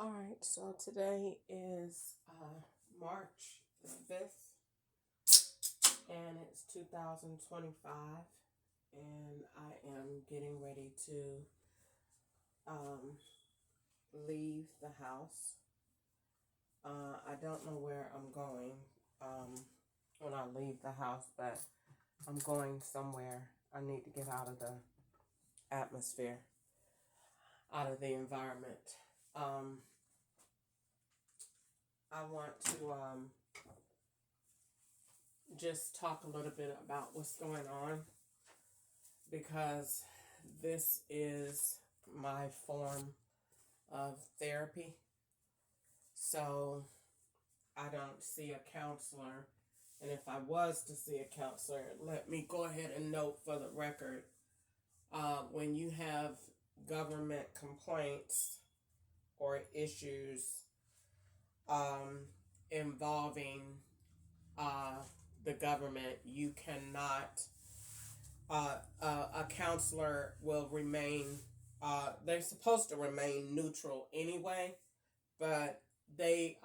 All right, so today is March the 5th, and it's 2025, and I am getting ready to um, leave the house. I don't know where I'm going when I leave the house, but I'm going somewhere. I need to get out of the atmosphere, out of the environment. Um, I want to just talk a little bit about what's going on because this is my form of therapy. So I don't see a counselor. And if I was to see a counselor, let me go ahead and note for the record, when you have government complaints or issues um, involving uh, the government, you cannot, a counselor will remain, they're supposed to remain neutral anyway, but they,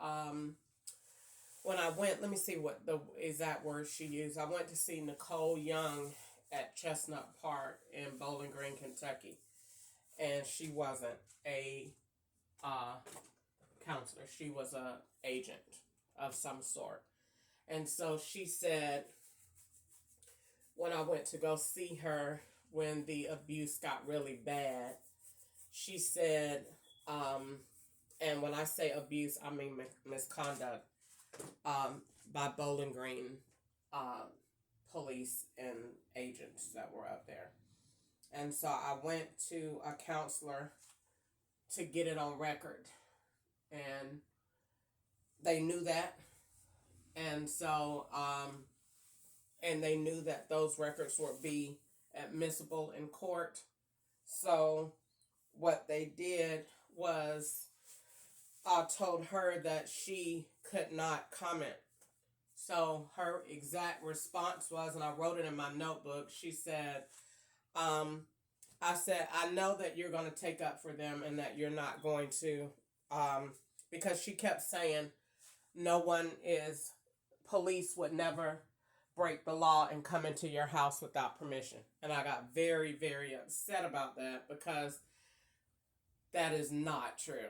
when I went, let me see what the exact word she used. I went to see Nicole Young at Chestnut Park in Bowling Green, Kentucky, and she wasn't a uh, counselor. She was a agent of some sort. And so she said, when I went to go see her when the abuse got really bad, she said, and when I say abuse, I mean misconduct by Bowling Green uh, police and agents that were up there. And so I went to a counselor to get it on record, and they knew that. And so, and they knew that those records would be admissible in court. So what they did was told her that she could not comment. So her exact response was, and I wrote it in my notebook, she said, I said, I know that you're going to take up for them and that you're not going to, because she kept saying, no one is, police would never break the law and come into your house without permission. And I got very, very upset about that because that is not true.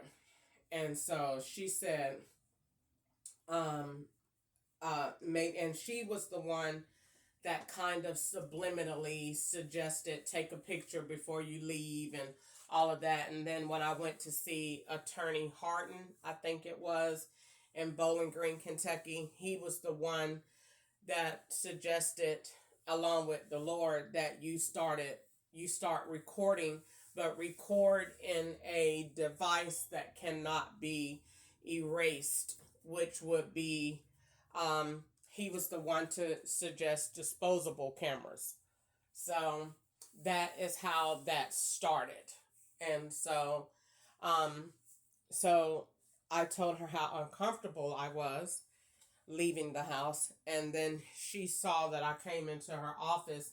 And so she said, and she was the one that kind of subliminally suggested take a picture before you leave and all of that. And then when I went to see Attorney Harden, I think it was, in Bowling Green, Kentucky, he was the one that suggested, along with the Lord, that you start recording, but record in a device that cannot be erased, which would be, he was the one to suggest disposable cameras. So that is how that started. And so, um, so I told her how uncomfortable I was leaving the house. And then she saw that I came into her office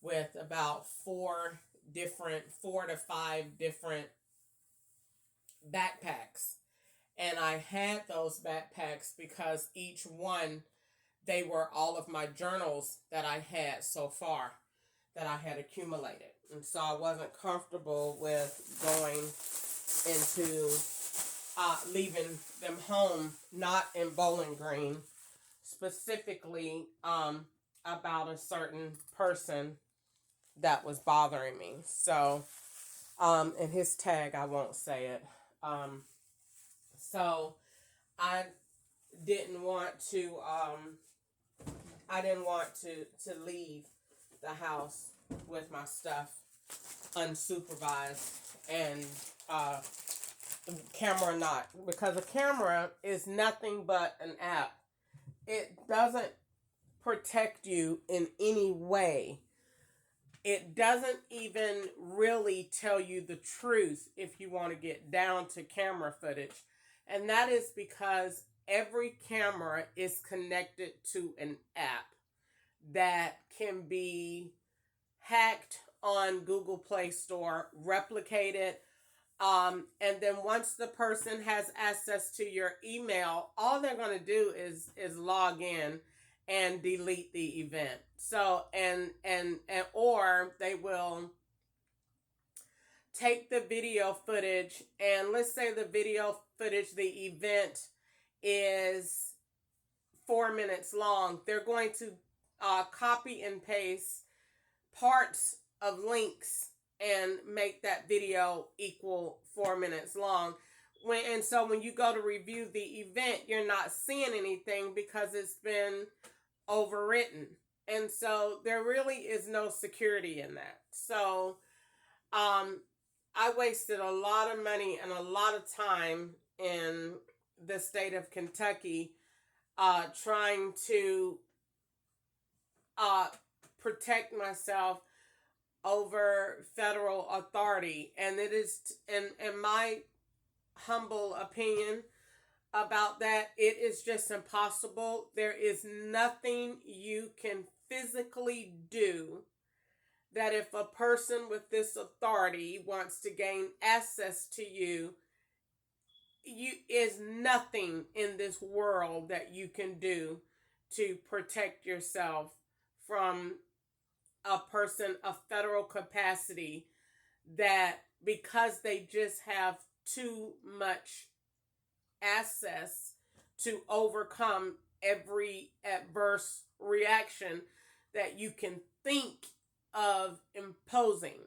with about four to five different backpacks. And I had those backpacks because each one, they were all of my journals that I had so far that I had accumulated. And so I wasn't comfortable with going into leaving them home, not in Bowling Green, specifically about a certain person that was bothering me. So, and his tag, I won't say it. So I didn't want to, to leave the house with my stuff unsupervised and camera not, because a camera is nothing but an app. It doesn't protect you in any way. It doesn't even really tell you the truth if you want to get down to camera footage. And that is because every camera is connected to an app that can be hacked on Google Play Store, replicated And then once the person has access to your email, all they're going to do is log in and delete the event. So and or they will take the video footage, and let's say the video footage, the event is 4 minutes long. They're going to copy and paste parts of links and make that video equal 4 minutes long. And so when you go to review the event, you're not seeing anything because it's been overwritten. And so there really is no security in that. So I wasted a lot of money and a lot of time in the state of Kentucky trying to protect myself over federal authority. And it is, in my humble opinion about that, it is just impossible. There is nothing you can physically do that if a person with this authority wants to gain access to you, is nothing in this world that you can do to protect yourself from a person of federal capacity, that because they just have too much access to overcome every adverse reaction that you can think of imposing.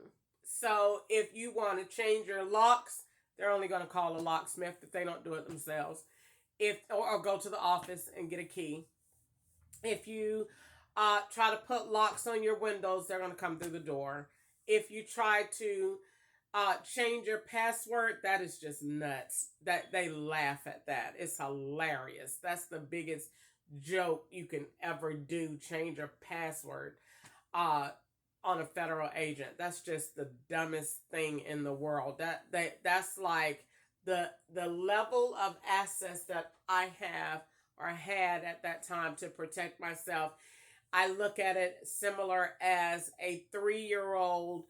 So if you want to change your locks, they're only going to call a locksmith if they don't do it themselves. Or go to the office and get a key. If you try to put locks on your windows, they're going to come through the door. If you try to change your password, that is just nuts. That they laugh at that. It's hilarious. That's the biggest joke you can ever do. Change your password on a federal agent. That's just the dumbest thing in the world. That's like the level of access that I have or had at that time to protect myself. I look at it similar as a 3-year-old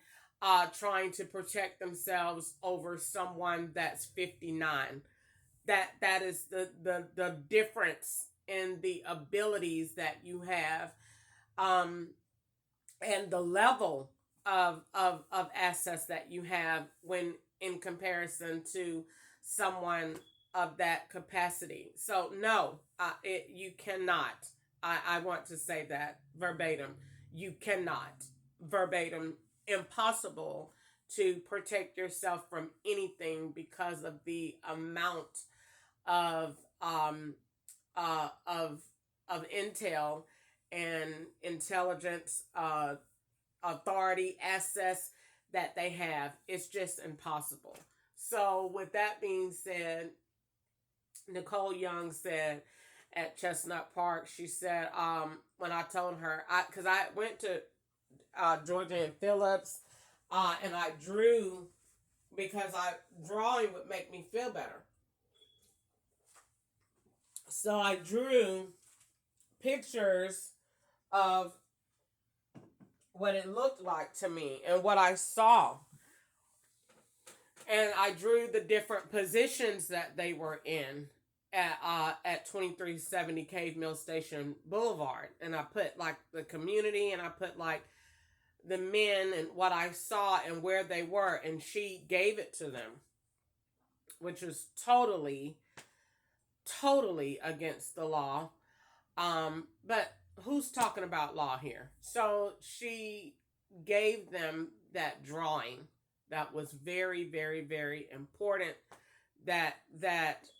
trying to protect themselves over someone that's 59. That is the difference in the abilities that you have, and the level of access that you have when in comparison to someone of that capacity. So no, you cannot. I want to say that verbatim. You cannot. Verbatim. Impossible to protect yourself from anything because of the amount of intel and intelligence, authority, access that they have. It's just impossible. So with that being said, Nicole Young said at Chestnut Park, she said, when I told her, because I went to Georgia and Phillips, and I drew because drawing would make me feel better. So I drew pictures of what it looked like to me and what I saw. And I drew the different positions that they were in at 2370 Cave Mill Station Boulevard. And I put like the community, and I put like the men and what I saw and where they were. And she gave it to them, which was totally against the law. But who's talking about law here? So she gave them that drawing that was very, very, very important that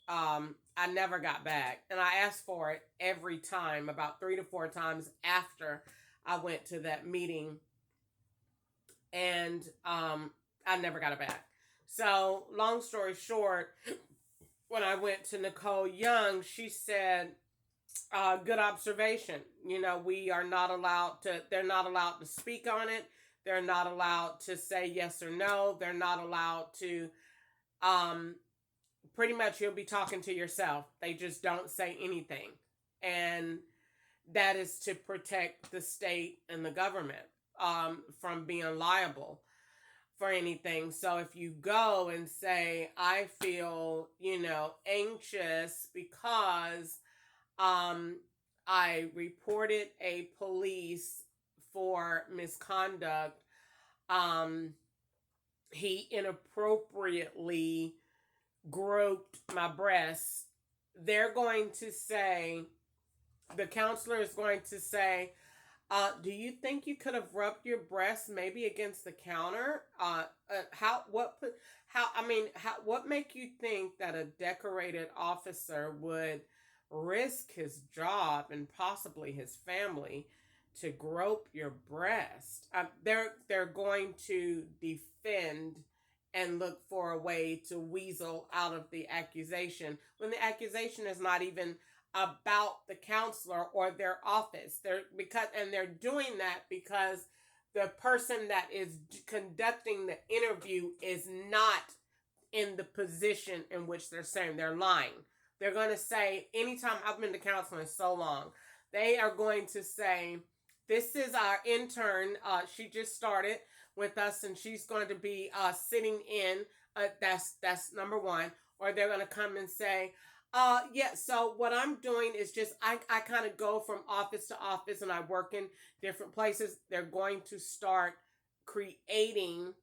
I never got back. And I asked for it every time, about 3 to 4 times after I went to that meeting. And I never got it back. So long story short, when I went to Nicole Young, she said, good observation. You know, they're not allowed to speak on it. They're not allowed to say yes or no. They're not allowed to, pretty much you'll be talking to yourself. They just don't say anything. And that is to protect the state and the government from being liable. for anything. So if you go and say, I feel, anxious because I reported a police for misconduct, he inappropriately groped my breasts, they're going to say, the counselor is going to say, do you think you could have rubbed your breasts maybe against the counter? What make you think that a decorated officer would risk his job and possibly his family to grope your breast? They're going to defend and look for a way to weasel out of the accusation when the accusation is not even about the counselor or their office. They're doing that because the person that is conducting the interview is not in the position in which they're saying they're lying. They're going to say, anytime I've been to counseling so long, they are going to say, this is our intern. She just started with us and she's going to be sitting in. That's number one. Or they're going to come and say, so what I'm doing is just, I kind of go from office to office and I work in different places. They're going to start creating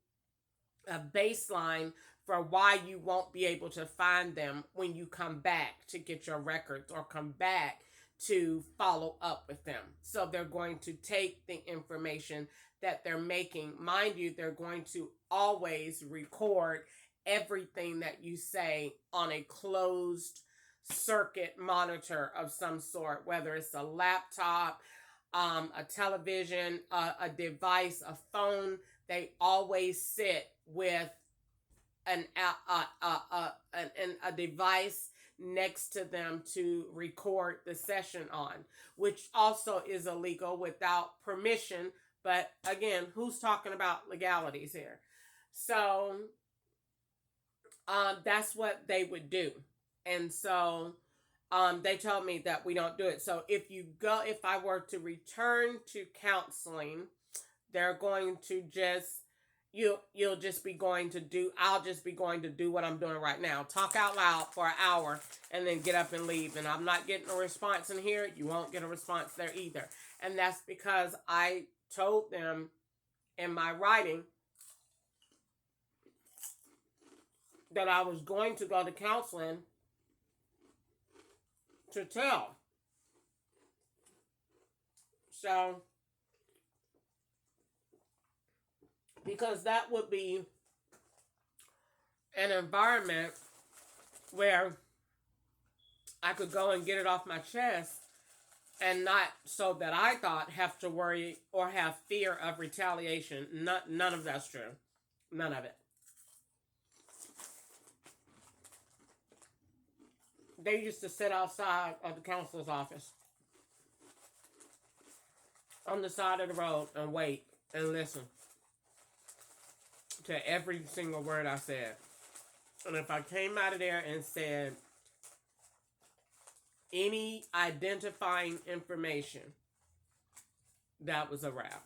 a baseline for why you won't be able to find them when you come back to get your records or come back to follow up with them. So they're going to take the information that they're making. Mind you, they're going to always record everything that you say on a closed circuit monitor of some sort, whether it's a laptop, a television, a device, a phone. They always sit with a device next to them to record the session on, which also is illegal without permission. But again, who's talking about legalities here? So that's what they would do. And so they told me that we don't do it. So if I were to return to counseling, they're going to I'll just be going to do what I'm doing right now. Talk out loud for an hour and then get up and leave. And I'm not getting a response in here. You won't get a response there either. And that's because I told them in my writing that I was going to go to counseling to tell. So, because that would be an environment where I could go and get it off my chest and not, so that I thought, have to worry or have fear of retaliation. None of that's true. None of it. They used to sit outside of the counselor's office on the side of the road and wait and listen to every single word I said. And if I came out of there and said any identifying information, that was a wrap.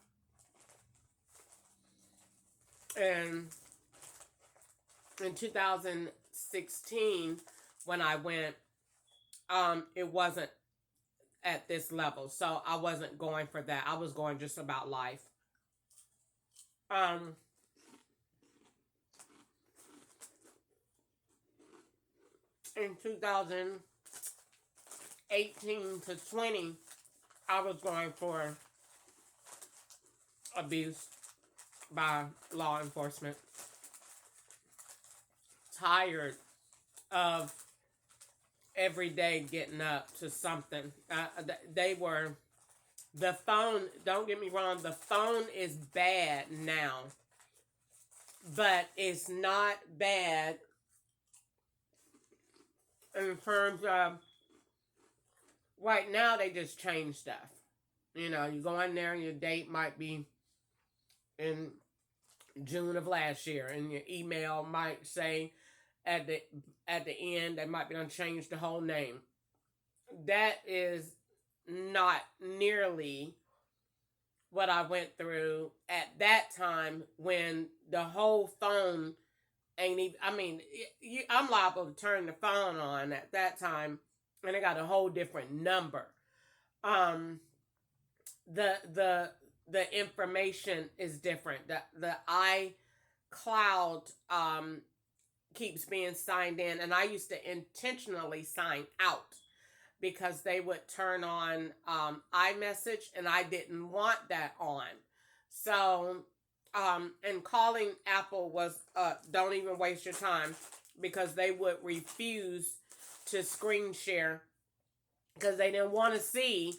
And in 2016, when I went, it wasn't at this level. So I wasn't going for that. I was going just about life. In 2018 to 20, I was going for abuse by law enforcement. Tired of every day getting up to something. The phone, don't get me wrong, the phone is bad now. But it's not bad in terms of, right now they just change stuff. You go in there and your date might be in June of last year, and your email might say at the end, they might be done change the whole name. That is not nearly what I went through at that time when the whole phone ain't even, I mean, I'm liable to turn the phone on at that time and it got a whole different number. Um, the, the, the information is different. The iCloud, keeps being signed in, and I used to intentionally sign out because they would turn on iMessage, and I didn't want that on. So, and calling Apple was don't even waste your time because they would refuse to screen share because they didn't want to see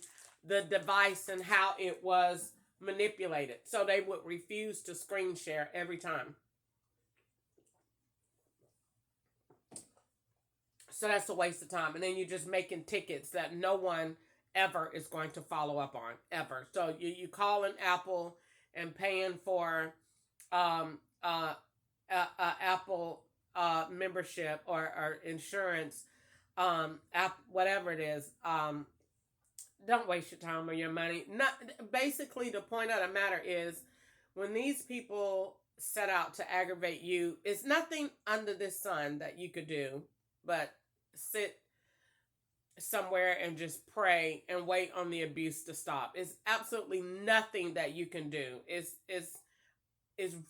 the device and how it was manipulated. So they would refuse to screen share every time. So that's a waste of time. And then you're just making tickets that no one ever is going to follow up on, ever. So you calling Apple and paying for Apple membership or insurance, whatever it is. Don't waste your time or your money. Not, basically, the point of the matter is when these people set out to aggravate you, it's nothing under the sun that you could do but sit somewhere and just pray and wait on the abuse to stop. It's absolutely nothing that you can do. It's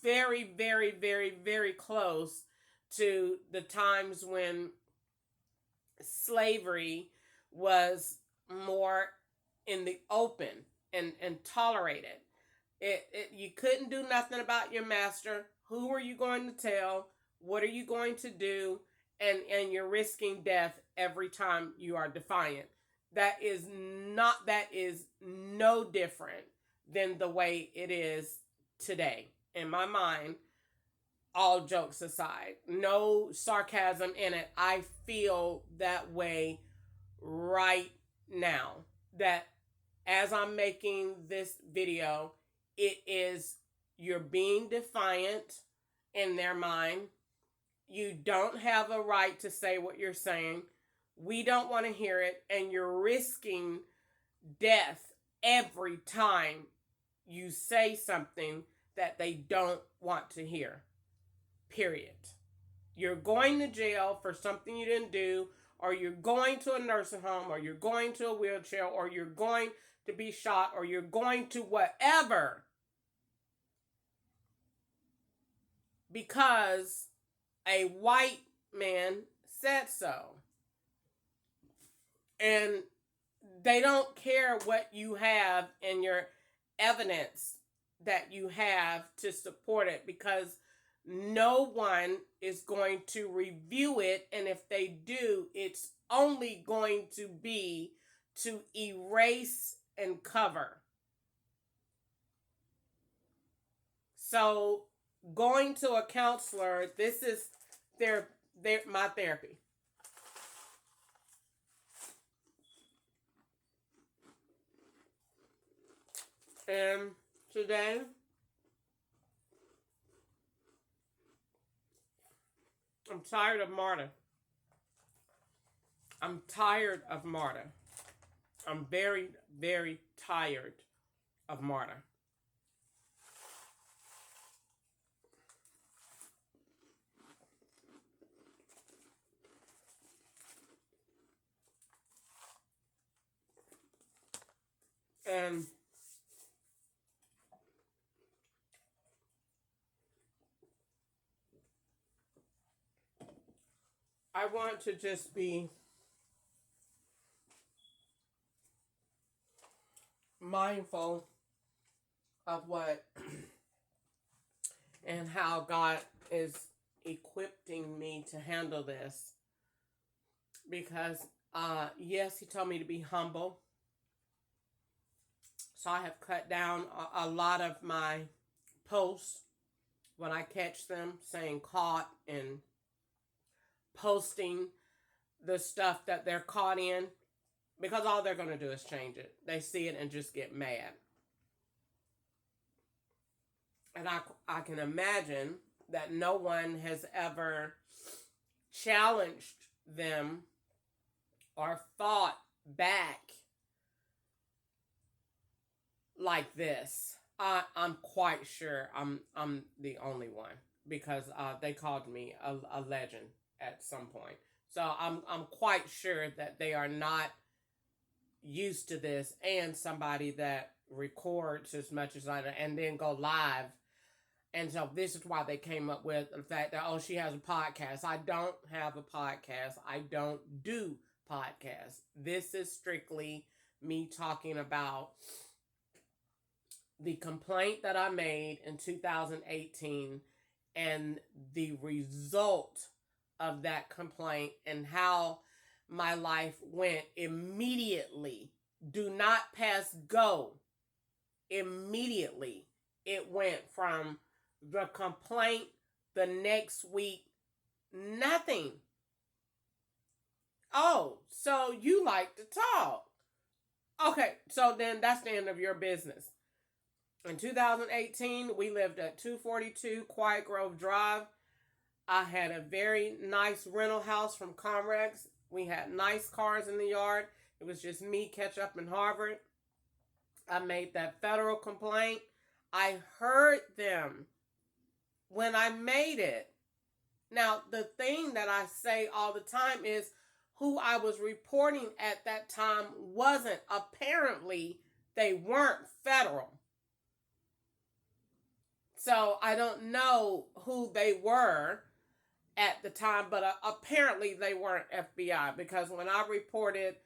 very, very, very, very close to the times when slavery was more in the open and tolerated. You couldn't do nothing about your master. Who are you going to tell? What are you going to do? And you're risking death every time you are defiant. That is no different than the way it is today. In my mind, all jokes aside, no sarcasm in it. I feel that way right now. That as I'm making this video, you're being defiant in their mind. You don't have a right to say what you're saying. We don't want to hear it. And you're risking death every time you say something that they don't want to hear. Period. You're going to jail for something you didn't do, or you're going to a nursing home, or you're going to a wheelchair, or you're going to be shot, or you're going to whatever. Because a white man said so. And they don't care what you have in your evidence that you have to support it, because no one is going to review it. And if they do, it's only going to be to erase and cover. So going to a counselor, this is my therapy. And today, I'm tired of Marta. I'm tired of Marta. I'm very, very tired of Marta. And I want to just be mindful of what and how God is equipping me to handle this. Because, yes, He told me to be humble. So I have cut down a lot of my posts when I catch them saying caught and posting the stuff that they're caught in, because all they're going to do is change it. They see it and just get mad. And I can imagine that no one has ever challenged them or fought back like this. I'm quite sure I'm the only one because they called me a legend at some point. So I'm quite sure that they are not used to this, and somebody that records as much as I do and then go live. And so this is why they came up with the fact that, oh, she has a podcast. I don't have a podcast. I don't do podcasts. This is strictly me talking about the complaint that I made in 2018 and the result of that complaint and how my life went immediately. Do not pass go. Immediately. It went from the complaint the next week, nothing. Oh, so you like to talk. Okay, so then that's the end of your business. In 2018, we lived at 242 Quiet Grove Drive. I had a very nice rental house from Comrex. We had nice cars in the yard. It was just me, Ketchup, and Harvard. I made that federal complaint. I heard them when I made it. Now, the thing that I say all the time is who I was reporting at that time wasn't. Apparently, they weren't federal. So I don't know who they were at the time, but apparently they weren't FBI, because when I reported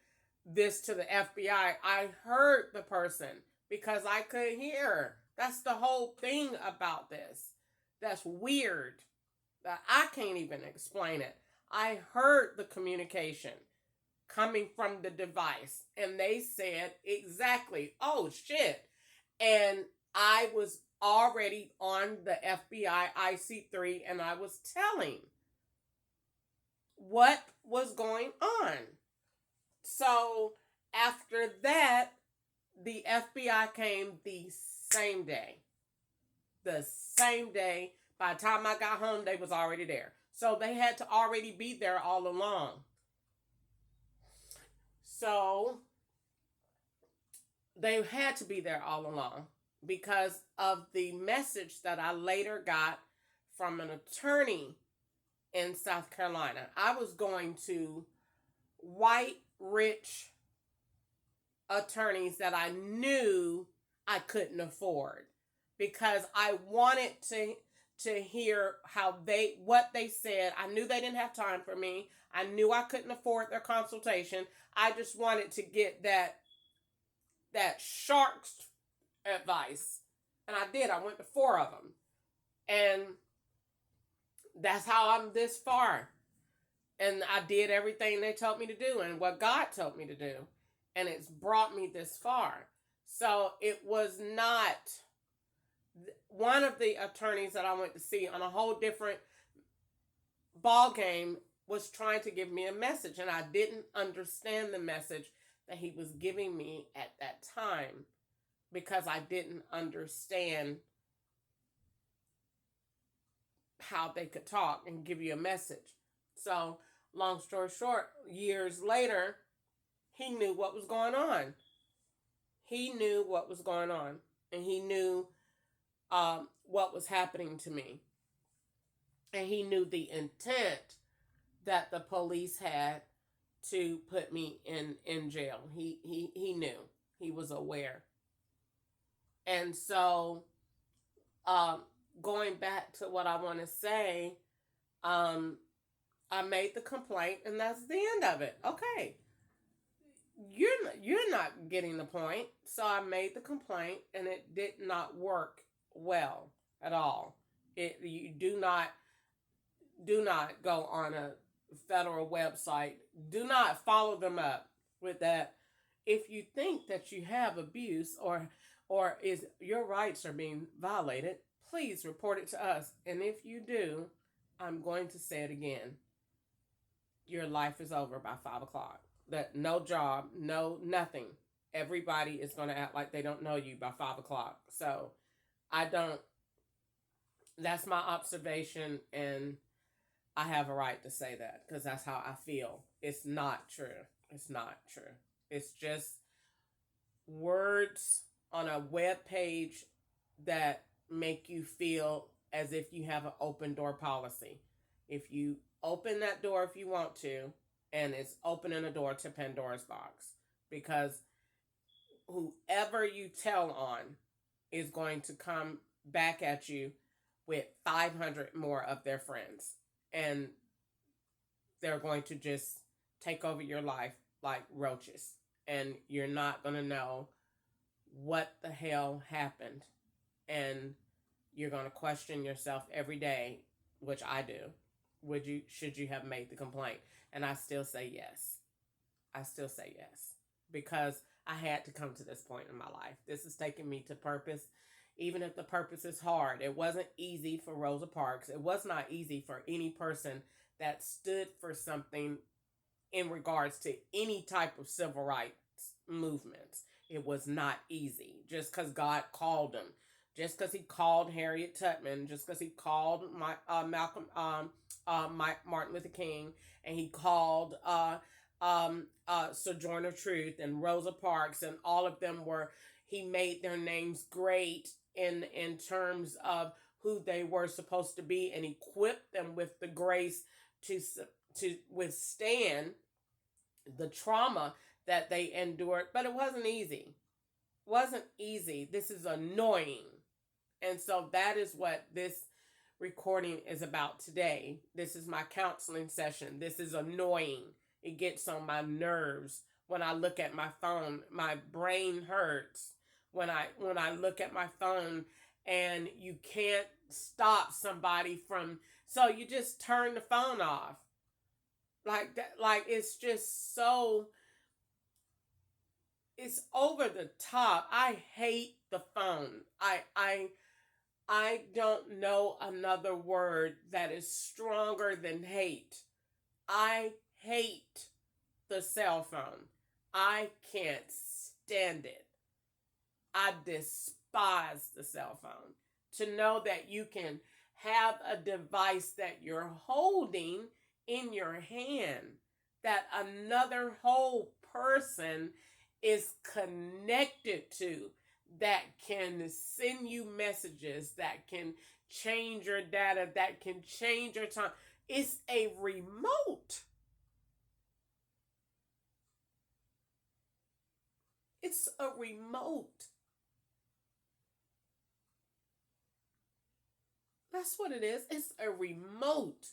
this to the FBI, I heard the person because I could hear. That's the whole thing about this. That's weird. That I can't even explain it. I heard the communication coming from the device, and they said exactly, oh shit. And I was already on the FBI IC3, and I was telling what was going on. So after that, the FBI came the same day. The same day. By the time I got home, they was already there. So they had to already be there all along. So they had to be there all along because of the message that I later got from an attorney in South Carolina. I was going to white, rich attorneys that I knew I couldn't afford because I wanted to hear what they said. I knew they didn't have time for me. I knew I couldn't afford their consultation. I just wanted to get that shark's advice. And I did. I went to 4 of them. And that's how I'm this far. And I did everything they told me to do and what God told me to do. And it's brought me this far. So it was not one of the attorneys that I went to see on a whole different ball game was trying to give me a message, and I didn't understand the message that he was giving me at that time because I didn't understand how they could talk and give you a message. So, long story short, years later, he knew what was going on. He knew what was going on, and he knew what was happening to me. And he knew the intent that the police had to put me in jail. He knew. He was aware. And so, going back to what I want to say, I made the complaint, and that's the end of it. Okay. You're not getting the point. So I made the complaint, and it did not work well at all. You do not go on a federal website. Do not follow them up with that. If you think that you have abuse or is your rights are being violated, please report it to us. And if you do, I'm going to say it again. Your life is over by 5 o'clock. That no job, no nothing. Everybody is going to act like they don't know you by 5 o'clock. So that's my observation, and I have a right to say that because that's how I feel. It's not true. It's not true. It's just words on a web page that make you feel as if you have an open door policy. If you open that door if you want to, and it's opening a door to Pandora's box, because whoever you tell on is going to come back at you with 500 more of their friends, and they're going to just take over your life like roaches, and you're not going to know what the hell happened, and you're going to question yourself every day, which I do. Should you have made the complaint? And I still say yes. I still say yes, because I had to come to this point in my life. This is taking me to purpose, even if the purpose is hard. It wasn't easy for Rosa Parks. It was not easy for any person that stood for something in regards to any type of civil rights movements. It was not easy. Just because God called them, just because He called Harriet Tubman, just because He called Martin Luther King, and He called Sojourner Truth and Rosa Parks, and all of them were. He made their names great in terms of who they were supposed to be, and equipped them with the grace to withstand the trauma that they endured. But it wasn't easy. Wasn't easy. This is annoying. And so that is what this recording is about today. This is my counseling session. This is annoying. It gets on my nerves when I look at my phone. My brain hurts when I look at my phone, and you can't stop somebody from, so you just turn the phone off. Like that, like it's just so, it's over the top. I hate the phone. I don't know another word that is stronger than hate. I hate the cell phone. I can't stand it. I despise the cell phone. To know that you can have a device that you're holding in your hand, that another whole person is connected to, that can send you messages, that can change your data, that can change your time. It's a remote. It's a remote. That's what it is. It's a remote.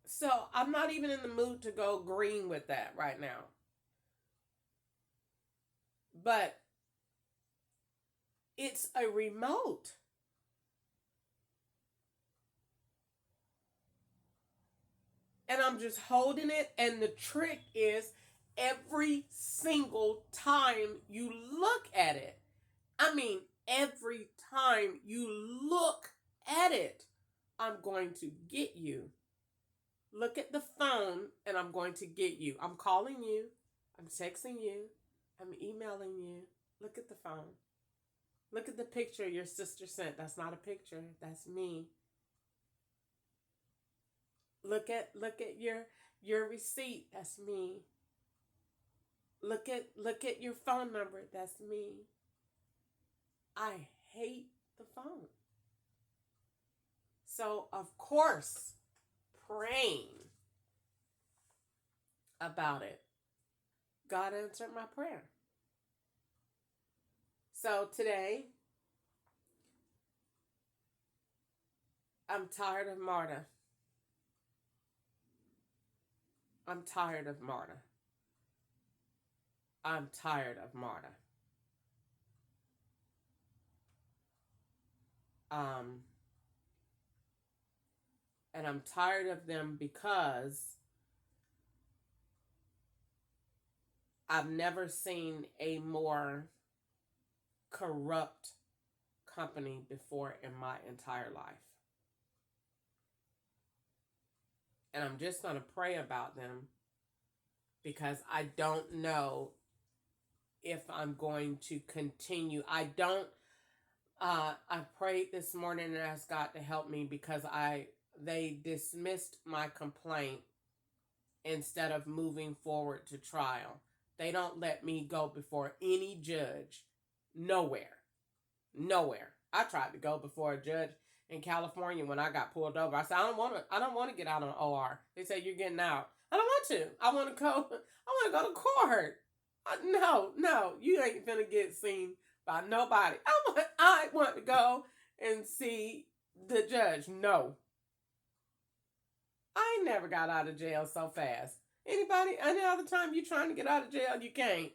So I'm not even in the mood to go green with that right now. But it's a remote. And I'm just holding it. And the trick is, every single time you look at it, I mean, every time you look at it, I'm going to get you. Look at the phone, and I'm going to get you. I'm calling you. I'm texting you. I'm emailing you. Look at the phone. Look at the picture your sister sent. That's not a picture. That's me. Look at your receipt. That's me. Look at your phone number. That's me. I hate the phone. So, of course, praying about it, God answered my prayer. So today, I'm tired of Marta. I'm tired of Marta. I'm tired of Marta. And I'm tired of them because I've never seen a more corrupt company before in my entire life. And I'm just going to pray about them, because I don't know if I'm going to continue. I prayed this morning and asked God to help me, because they dismissed my complaint instead of moving forward to trial. They don't let me go before any judge. Nowhere. Nowhere. I tried to go before a judge in California when I got pulled over. I said, I don't want to get out on OR. They said, you're getting out. I don't want to. I want to go to court. No, you ain't finna get seen by nobody. I want to go and see the judge. No. I ain't never got out of jail so fast. Anybody, any other time you trying to get out of jail, you can't.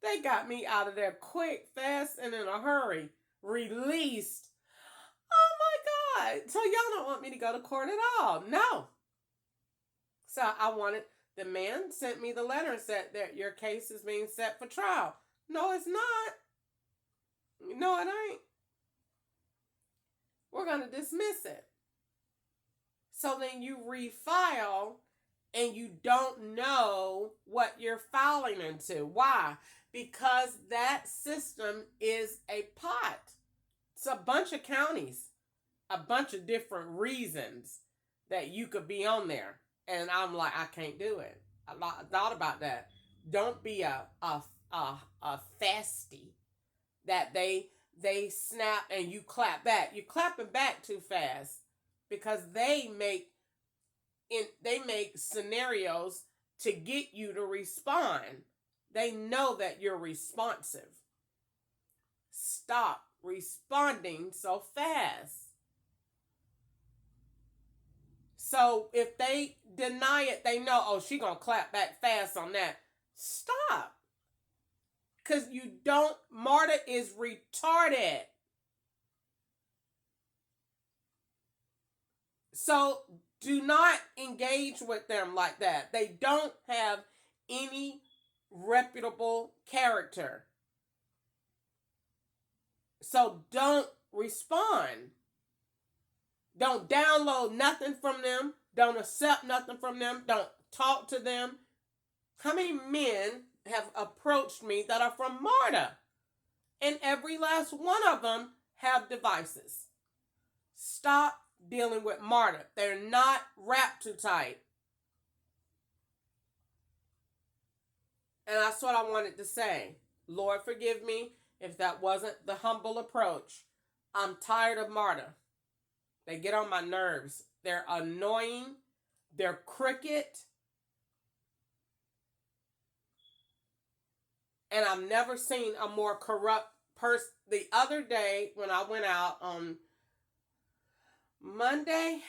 They got me out of there quick, fast, and in a hurry. Released. Oh my God. So y'all don't want me to go to court at all. No. So the man sent me the letter and said that your case is being set for trial. No, it's not. No, it ain't. We're going to dismiss it. So then you refile and you don't know what you're filing into. Why? Because that system is a pot. It's a bunch of counties, a bunch of different reasons that you could be on there. And I'm like, I can't do it. I thought about that. Don't be a fasty that they snap and you clap back. You're clapping back too fast because they make scenarios to get you to respond. They know that you're responsive. Stop responding so fast. So if they deny it, they know, oh, she gonna clap back fast on that. Stop. Because Marta is retarded. So do not engage with them like that. They don't have any reputable character. So don't respond. Don't download nothing from them. Don't accept nothing from them. Don't talk to them. How many men have approached me that are from MARTA? And every last one of them have devices. Stop dealing with MARTA. They're not wrapped too tight. And that's what I wanted to say. Lord, forgive me if that wasn't the humble approach. I'm tired of MARTA. They get on my nerves. They're annoying. They're crooked. And I've never seen a more corrupt person. The other day when I went out on Monday,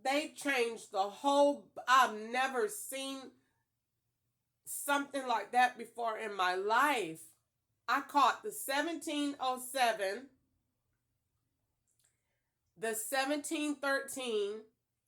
they changed the whole, I've never seen something like that before in my life. I caught the 1707, the 1713,